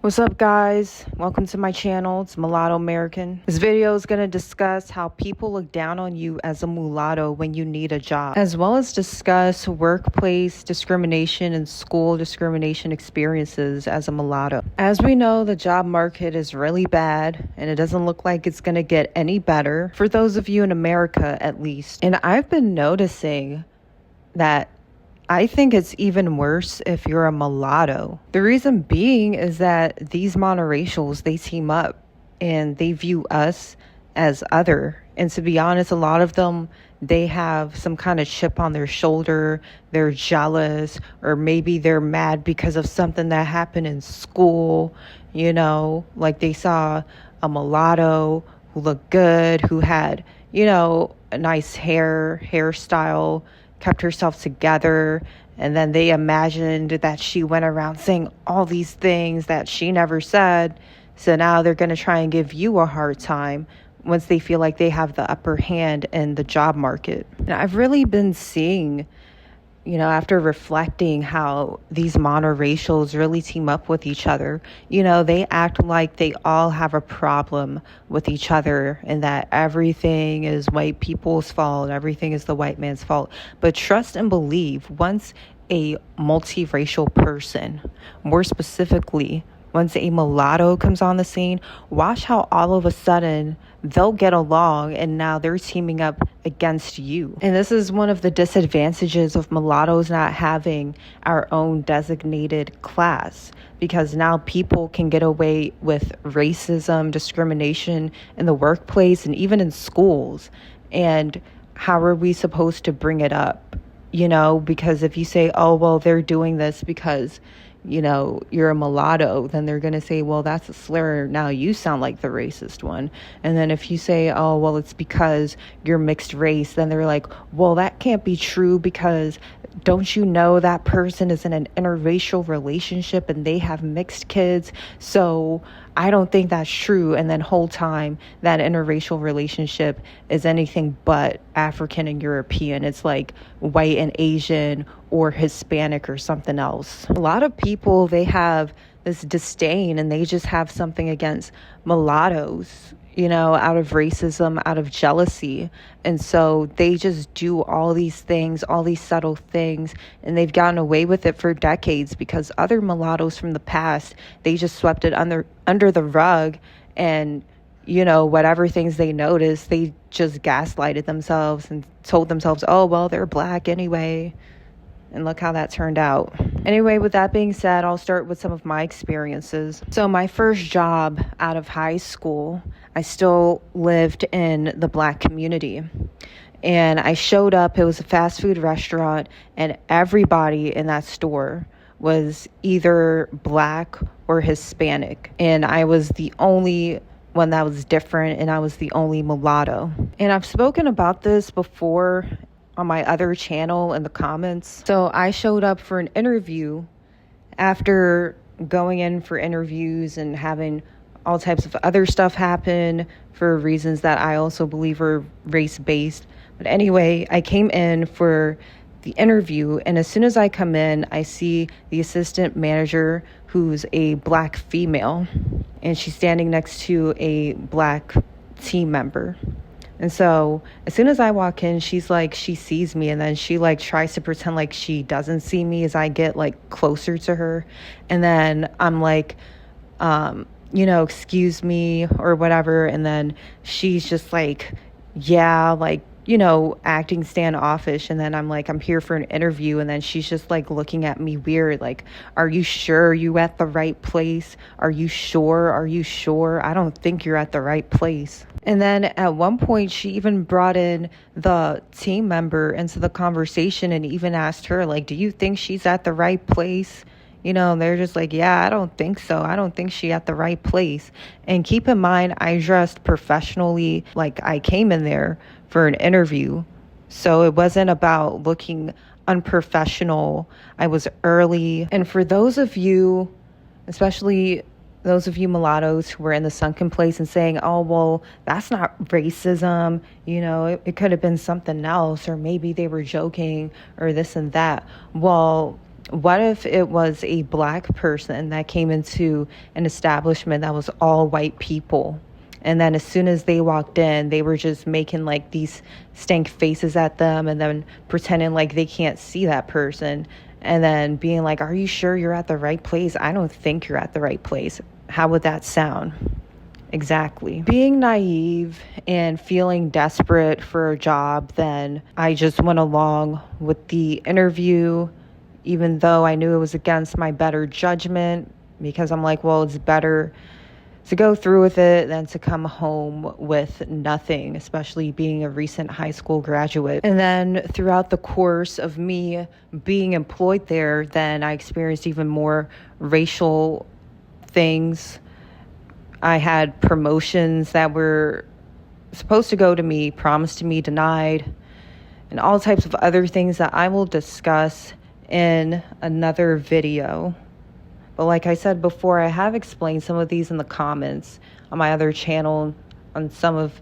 What's up, guys? Welcome to my channel. It's Mulatto American. This video is going to discuss how people look down on you as a mulatto when you need a job, as well as discuss workplace discrimination and school discrimination experiences as a mulatto. As we know, the job market is really bad and it doesn't look like it's going to get any better for those of you in America, at least. And I've been noticing that I think it's even worse if you're a mulatto. The reason being is that these monoracials, they team up and they view us as other. And to be honest, a lot of them, they have some kind of chip on their shoulder. They're jealous, or maybe they're mad because of something that happened in school. Like they saw a mulatto who looked good, who had, a nice hairstyle, kept herself together, and then they imagined that she went around saying all these things that she never said. So now they're going to try and give you a hard time once they feel like they have the upper hand in the job market. And I've really been seeing, after reflecting, how these monoracials really team up with each other. They act like they all have a problem with each other and that everything is white people's fault, everything is the white man's fault. But trust and believe, once a multiracial person, more specifically, once a mulatto comes on the scene, watch how all of a sudden they'll get along and now they're teaming up against you. And this is one of the disadvantages of mulattoes not having our own designated class, because now people can get away with racism, discrimination in the workplace and even in schools. And how are we supposed to bring it up? Because if you say, oh, well, they're doing this because you're a mulatto, then they're going to say, well, that's a slur. Now you sound like the racist one. And then if you say, oh, well, it's because you're mixed race, then they're like, well, that can't be true because don't you know that person is in an interracial relationship and they have mixed kids? So I don't think that's true. And then whole time that interracial relationship is anything but African and European. It's like white and Asian or Hispanic or something else. A lot of people, they have this disdain and they just have something against mulattoes, out of racism, out of jealousy. And so they just do all these things, all these subtle things, and they've gotten away with it for decades because other mulattoes from the past, they just swept it under the rug, and whatever things they noticed, they just gaslighted themselves and told themselves, oh, well, they're black anyway. And look how that turned out. Anyway, with that being said, I'll start with some of my experiences. So my first job out of high school, I still lived in the black community. And I showed up, it was a fast food restaurant, and everybody in that store was either black or Hispanic. And I was the only one that was different, and I was the only mulatto. And I've spoken about this before on my other channel in the comments. So I showed up for an interview after going in for interviews and having all types of other stuff happen for reasons that I also believe are race-based. But anyway, I came in for the interview, and as soon as I come in, I see the assistant manager, who's a black female, and she's standing next to a black team member. And so as soon as I walk in, she's like, she sees me, and then she like tries to pretend like she doesn't see me as I get like closer to her. And then I'm like, excuse me or whatever. And then she's just like, yeah, like, acting standoffish. And then I'm like, I'm here for an interview. And then she's just like looking at me weird. Like, are you sure you at the right place? Are you sure? Are you sure? I don't think you're at the right place. And then at one point, she even brought in the team member into the conversation and even asked her, like, do you think she's at the right place? And they're just like, yeah, I don't think so. I don't think she at the right place. And keep in mind, I dressed professionally, like I came in there for an interview. So it wasn't about looking unprofessional. I was early. And for those of you, especially those of you mulattoes who were in the sunken place and saying, oh, well, that's not racism, it could have been something else, or maybe they were joking or this and that. Well, What if it was a black person that came into an establishment that was all white people? And then as soon as they walked in, they were just making like these stank faces at them and then pretending like they can't see that person. And then being like, are you sure you're at the right place? I don't think you're at the right place. How would that sound? Exactly. Being naive and feeling desperate for a job, then I just went along with the interview, even though I knew it was against my better judgment, because I'm like, well, it's better to go through with it than to come home with nothing, especially being a recent high school graduate. And then throughout the course of me being employed there, then I experienced even more racial things. I had promotions that were supposed to go to me, promised to me, denied, and all types of other things that I will discuss in another video. But like I said before, I have explained some of these in the comments on my other channel, on some of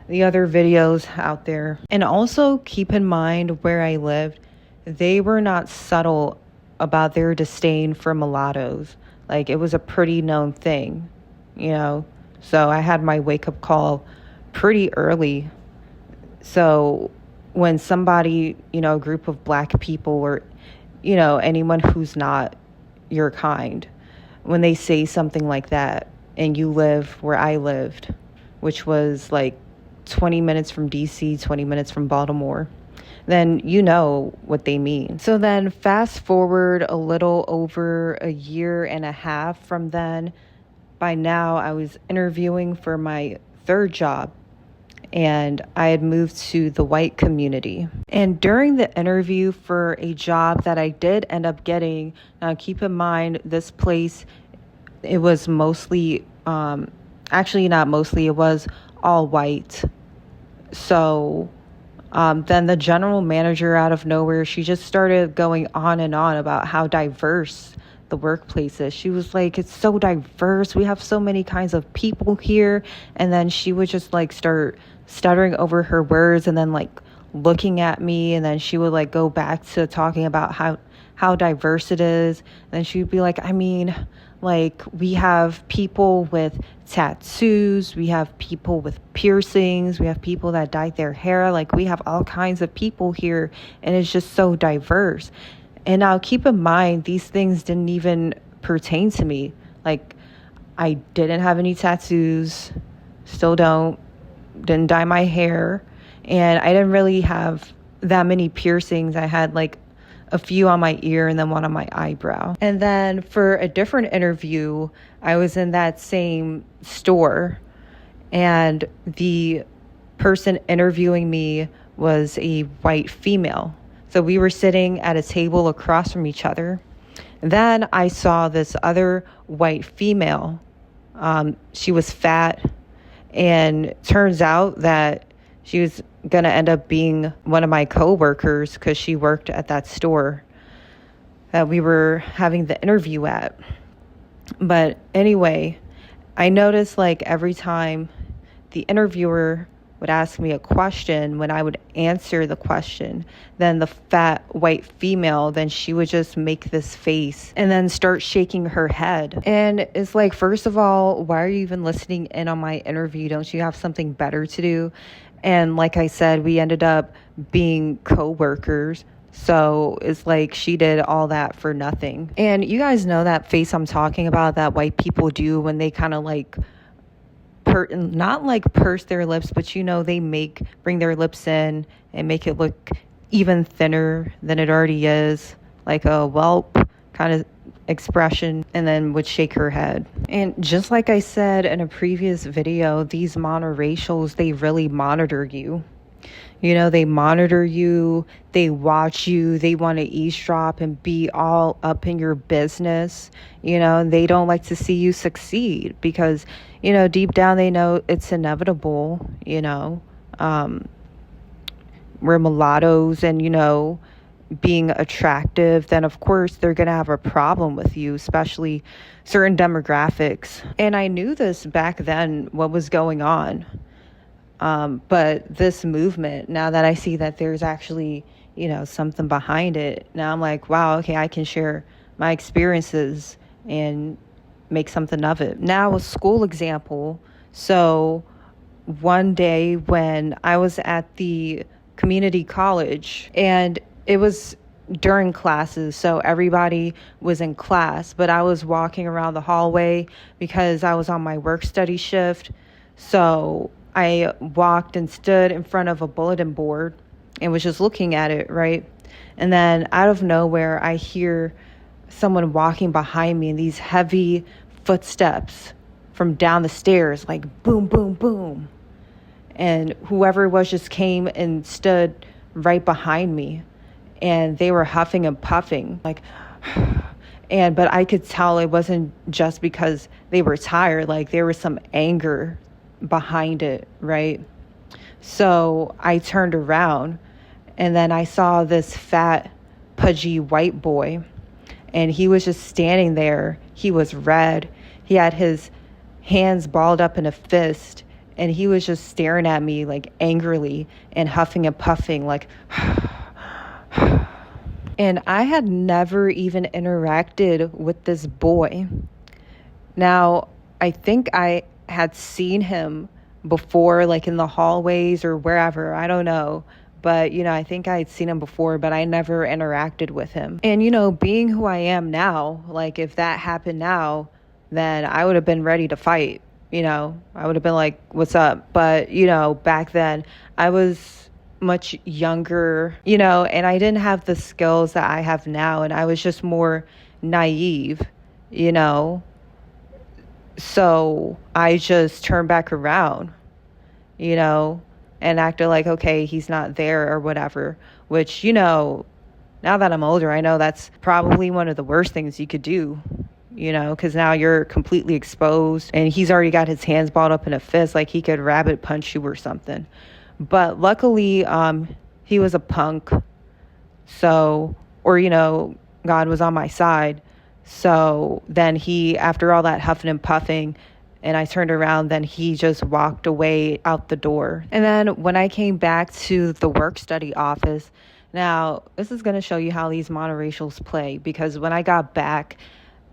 the other videos out there. And also keep in mind where I lived, they were not subtle about their disdain for mulattoes. Like, it was a pretty known thing, you know? So I had my wake-up call pretty early. So when somebody, you know, a group of black people or, you know, anyone who's not your kind, when they say something like that and you live where I lived, which was like 20 minutes from DC, 20 minutes from Baltimore, then you know what they mean. So then fast forward a little over a year and a half from then, by now I was interviewing for my third job, and I had moved to the white community. And during the interview for a job that I did end up getting, now keep in mind, this place, it was mostly, actually not mostly, it was all white. So then the general manager out of nowhere, she just started going on and on about how diverse the workplace is. She was like, it's so diverse. We have so many kinds of people here. And then she would just like start stuttering over her words and then like looking at me. And then she would like go back to talking about how diverse it is. And then she would be like, I mean, like, we have people with tattoos, we have people with piercings, we have people that dyed their hair. Like, we have all kinds of people here, and it's just so diverse. And now keep in mind, these things didn't even pertain to me. Like, I didn't have any tattoos, still didn't dye my hair, and I didn't really have that many piercings. I had like a few on my ear and then one on my eyebrow. And then for a different interview, I was in that same store, and the person interviewing me was a white female. So we were sitting at a table across from each other. Then I saw this other white female. She was fat, and turns out that she was going to end up being one of my coworkers because she worked at that store that we were having the interview at. But anyway, I noticed like every time the interviewer would ask me a question, when I would answer the question, then the fat white female, then she would just make this face and then start shaking her head. And it's like, first of all, why are you even listening in on my interview? Don't you have something better to do? And like I said, we ended up being co-workers. So it's like she did all that for nothing. And you guys know that face I'm talking about that white people do when they kind of like not like purse their lips, but you know, they bring their lips in and make it look even thinner than it already is, like a whelp kind of expression, and then would shake her head. And just like I said in a previous video, these monoracials, they really monitor you. You know, they monitor you, they watch you, they want to eavesdrop and be all up in your business, you know, and they don't like to see you succeed because, you know, deep down they know it's inevitable, you know. We're mulattoes, and, you know, being attractive, then of course they're going to have a problem with you, especially certain demographics. And I knew this back then, what was going on. But this movement, now that I see that there's actually something behind it. Now I'm like, wow, okay, I can share my experiences and make something of it. Now, a school example. So one day when I was at the community college, and it was during classes, so everybody was in class, but I was walking around the hallway because I was on my work study shift. So I walked and stood in front of a bulletin board and was just looking at it, right? And then out of nowhere, I hear someone walking behind me, and these heavy footsteps from down the stairs, like boom, boom, boom. And whoever it was just came and stood right behind me, and they were huffing and puffing, like, but I could tell it wasn't just because they were tired, like there was some anger behind it, right? So I turned around, and then I saw this fat, pudgy white boy, and he was just standing there. He was red. He had his hands balled up in a fist, and he was just staring at me like angrily and huffing and puffing, like, and I had never even interacted with this boy. Now, I think I had seen him before, like in the hallways or wherever, I don't know. But, I think I had seen him before, but I never interacted with him. And, being who I am now, like if that happened now, then I would have been ready to fight. I would have been like, what's up? But, back then I was much younger, and I didn't have the skills that I have now. And I was just more naive, So I just turned back around, and acted like, okay, he's not there or whatever, which, now that I'm older, I know that's probably one of the worst things you could do, because now you're completely exposed, and he's already got his hands balled up in a fist, like he could rabbit punch you or something. But luckily, he was a punk. So, or, God was on my side. So then he, after all that huffing and puffing, and I turned around, then he just walked away out the door. And then when I came back to the work study office, now this is going to show you how these monoracials play, because when I got back,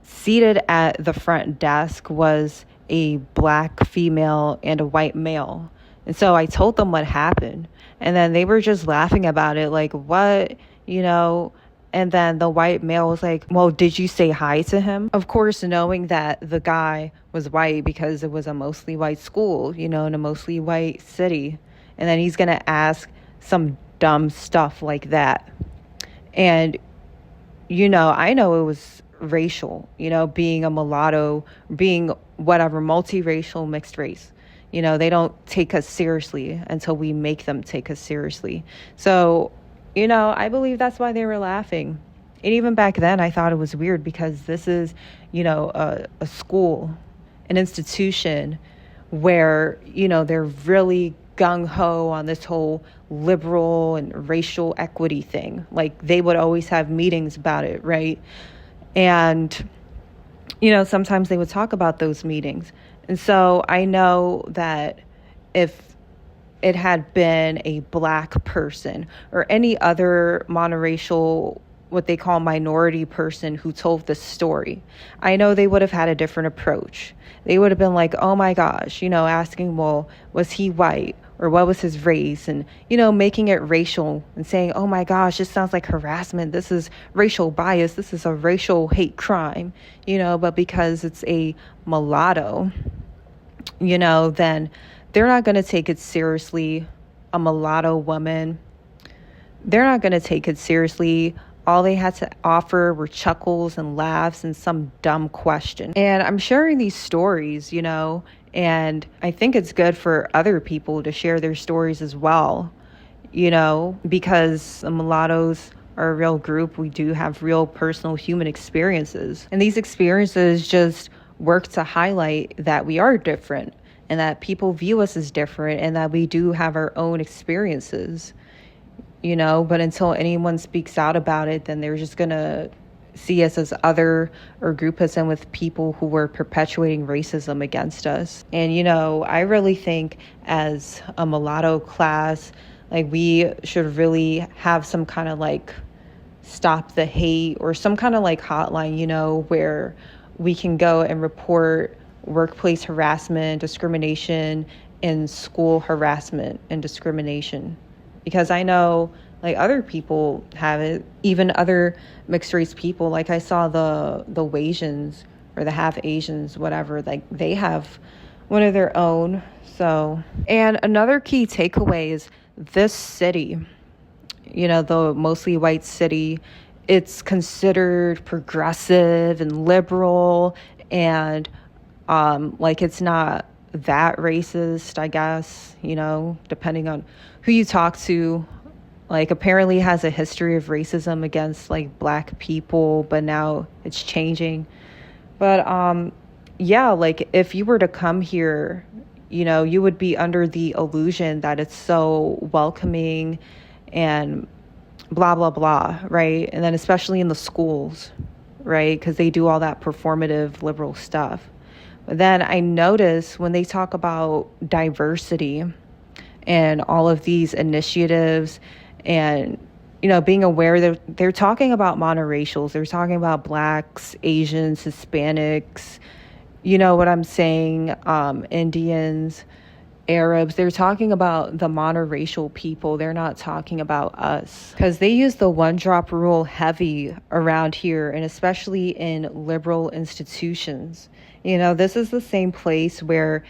seated at the front desk was a black female and a white male. And so I told them what happened, and then they were just laughing about it, like, what, And then the white male was like, well, did you say hi to him? Of course, knowing that the guy was white because it was a mostly white school, in a mostly white city. And then he's going to ask some dumb stuff like that. And, I know it was racial, being a mulatto, being whatever, multiracial, mixed race. They don't take us seriously until we make them take us seriously. So, I believe that's why they were laughing. And even back then, I thought it was weird because this is, a school, an institution where, they're really gung-ho on this whole liberal and racial equity thing. Like, they would always have meetings about it, right? And, sometimes they would talk about those meetings. And so I know that if it had been a black person or any other monoracial, what they call minority person who told this story, I know they would have had a different approach. They would have been like, oh my gosh, asking, well, was he white or what was his race? And, making it racial and saying, oh my gosh, this sounds like harassment. This is racial bias. This is a racial hate crime, but because it's a mulatto, then they're not going to take it seriously. A mulatto woman, they're not going to take it seriously. All they had to offer were chuckles and laughs and some dumb question. And I'm sharing these stories, and I think it's good for other people to share their stories as well, because the mulattoes are a real group. We do have real personal human experiences. And these experiences just work to highlight that we are different, and that people view us as different, and that we do have our own experiences, but until anyone speaks out about it, then they're just going to see us as other or group us in with people who were perpetuating racism against us. And, I really think as a mulatto class, Like, we should really have some kind of like stop the hate or some kind of like hotline, where we can go and report workplace harassment, discrimination, and school harassment and discrimination. Because I know like other people have it, even other mixed race people. Like I saw the Asians or the half Asians, whatever, like they have one of their own. So, and another key takeaway is this city, the mostly white city, it's considered progressive and liberal, and like it's not that racist, I guess, depending on who you talk to. Like apparently has a history of racism against like black people, but now it's changing. But yeah, like if you were to come here, you would be under the illusion that it's so welcoming and blah, blah, blah, right? And then especially in the schools, right? Because they do all that performative liberal stuff. But then I notice when they talk about diversity and all of these initiatives and, being aware that they're talking about monoracials, they're talking about blacks, Asians, Hispanics, you know what I'm saying, Indians, Arabs. They're talking about the monoracial people. They're not talking about us, because they use the one drop rule heavy around here, and especially in liberal institutions. This is the same place where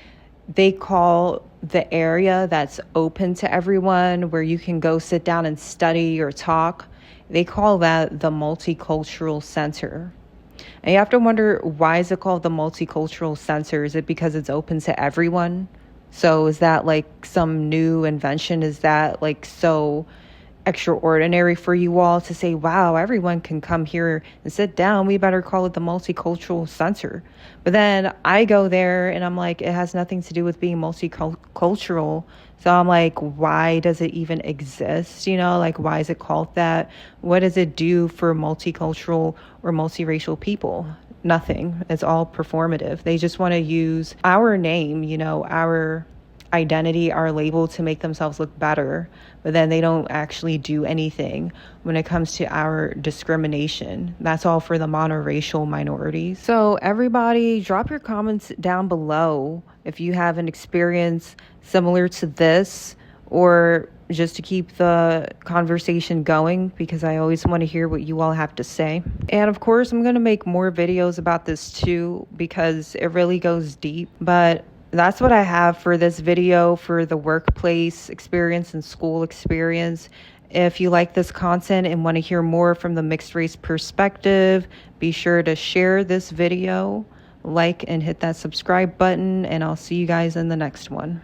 they call the area that's open to everyone, where you can go sit down and study or talk. They call that the multicultural center. And you have to wonder, why is it called the multicultural center? Is it because it's open to everyone? So is that like some new invention? Is that like so extraordinary for you all to say, wow, everyone can come here and sit down, we better call it the multicultural center? But then I go there and I'm like, it has nothing to do with being multicultural. So I'm like, why does it even exist? Like, why is it called that? What does it do for multicultural or multiracial people? Nothing. It's all performative. They just want to use our name, our identity, our label, to make themselves look better. But then they don't actually do anything when it comes to our discrimination. That's all for the monoracial minorities. So everybody, drop your comments down below if you have an experience similar to this, or just to keep the conversation going, because I always want to hear what you all have to say. And of course, I'm going to make more videos about this too, because it really goes deep. But that's what I have for this video, for the workplace experience and school experience. If you like this content and want to hear more from the mixed race perspective, be sure to share this video, like, and hit that subscribe button, and I'll see you guys in the next one.